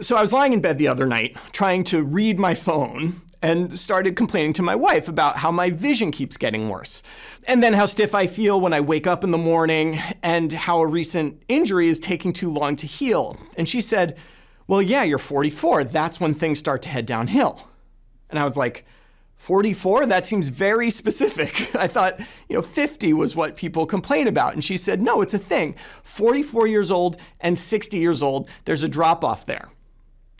So I was lying in bed the other night trying to read my phone and started complaining to my wife about how my vision keeps getting worse. And then how stiff I feel when I wake up in the morning and how a recent injury is taking too long to heal. And she said, well, yeah, you're 44. That's when things start to head downhill. And I was like, 44? That seems very specific. I thought, 50 was what people complain about. And she said, no, it's a thing. 44 years old and 60 years old, there's a drop off there.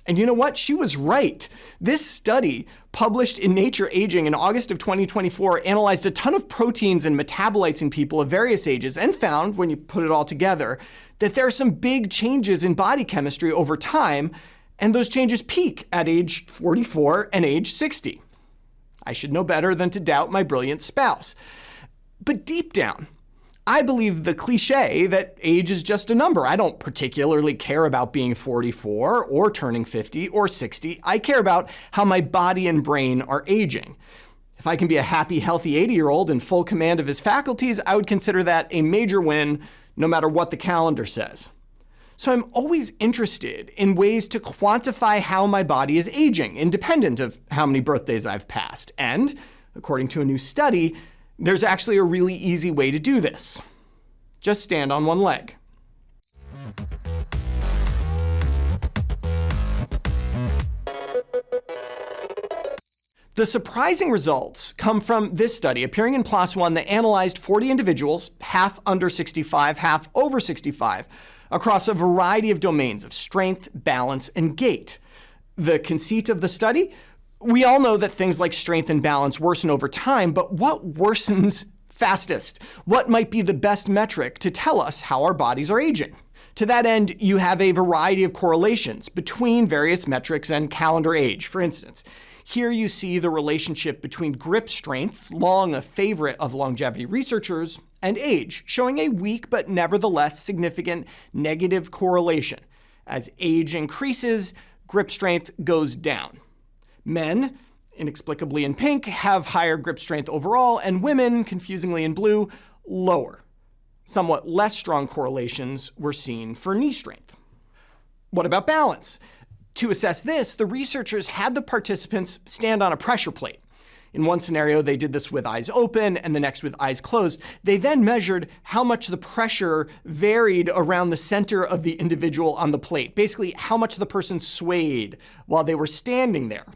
And you know what? She was right. This study, published in Nature Aging in August of 2024, analyzed a ton of proteins and metabolites in people of various ages and found, when you put it all together, that there are some big changes in body chemistry over time, and those changes peak at age 44 and age 60. I should know better than to doubt my brilliant spouse. But deep down, I believe the cliche that age is just a number. I don't particularly care about being 44 or turning 50 or 60. I care about how my body and brain are aging. If I can be a happy, healthy 80-year-old in full command of his faculties, I would consider that a major win, no matter what the calendar says. So I'm always interested in ways to quantify how my body is aging, independent of how many birthdays I've passed. And, according to a new study, there's actually a really easy way to do this. Just stand on one leg. The surprising results come from this study appearing in PLOS One that analyzed 40 individuals, half under 65, half over 65, across a variety of domains of strength, balance, and gait. The conceit of the study? We all know that things like strength and balance worsen over time, but what worsens fastest? What might be the best metric to tell us how our bodies are aging? To that end, you have a variety of correlations between various metrics and calendar age. For instance, here you see the relationship between grip strength, long a favorite of longevity researchers, and age, showing a weak but nevertheless significant negative correlation. As age increases, grip strength goes down. Men, inexplicably in pink, have higher grip strength overall, and women, confusingly in blue, lower. Somewhat less strong correlations were seen for knee strength. What about balance? To assess this, the researchers had the participants stand on a pressure plate. In one scenario, they did this with eyes open and the next with eyes closed. They then measured how much the pressure varied around the center of the individual on the plate, basically how much the person swayed while they were standing there.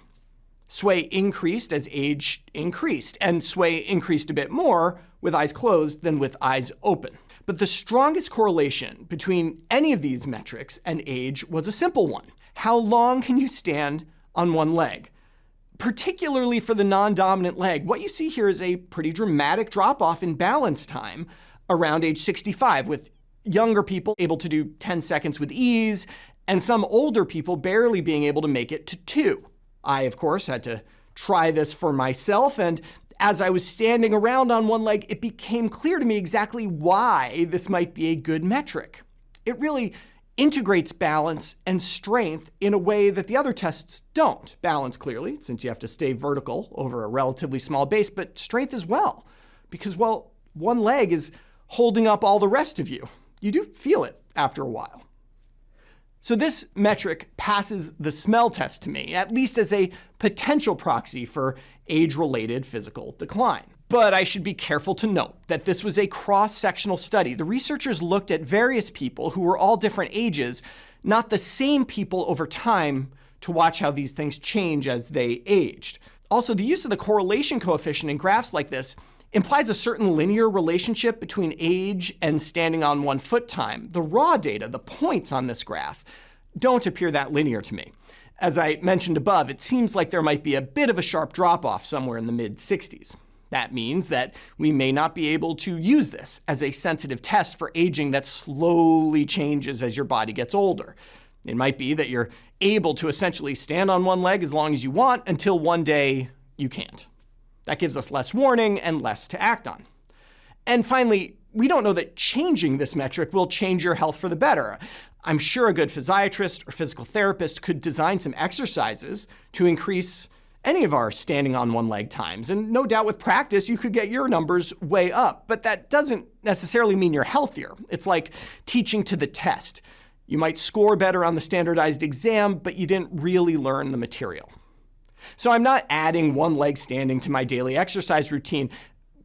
Sway increased as age increased, and sway increased a bit more with eyes closed than with eyes open. But the strongest correlation between any of these metrics and age was a simple one. How long can you stand on one leg? Particularly for the non-dominant leg, what you see here is a pretty dramatic drop-off in balance time around age 65, with younger people able to do 10 seconds with ease, and some older people barely being able to make it to 2. I, of course, had to try this for myself, and as I was standing around on one leg, it became clear to me exactly why this might be a good metric. It really integrates balance and strength in a way that the other tests don't. Balance, clearly, since you have to stay vertical over a relatively small base, but strength as well, because, well, one leg is holding up all the rest of you. You do feel it after a while. So this metric passes the smell test to me, at least as a potential proxy for age-related physical decline. But I should be careful to note that this was a cross-sectional study. The researchers looked at various people who were all different ages, not the same people over time, to watch how these things change as they aged. Also, the use of the correlation coefficient in graphs like this implies a certain linear relationship between age and standing on one foot time. The raw data, the points on this graph, don't appear that linear to me. As I mentioned above, it seems like there might be a bit of a sharp drop-off somewhere in the mid-60s. That means that we may not be able to use this as a sensitive test for aging that slowly changes as your body gets older. It might be that you're able to essentially stand on one leg as long as you want until one day you can't. That gives us less warning and less to act on. And finally, we don't know that changing this metric will change your health for the better. I'm sure a good physiatrist or physical therapist could design some exercises to increase any of our standing on one leg times. And no doubt with practice, you could get your numbers way up. But that doesn't necessarily mean you're healthier. It's like teaching to the test. You might score better on the standardized exam, but you didn't really learn the material. So I'm not adding one leg standing to my daily exercise routine,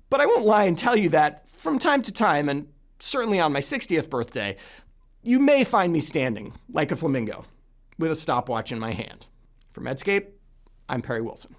but I won't lie and tell you that from time to time, and certainly on my 60th birthday, you may find me standing like a flamingo with a stopwatch in my hand. For Medscape, I'm Perry Wilson.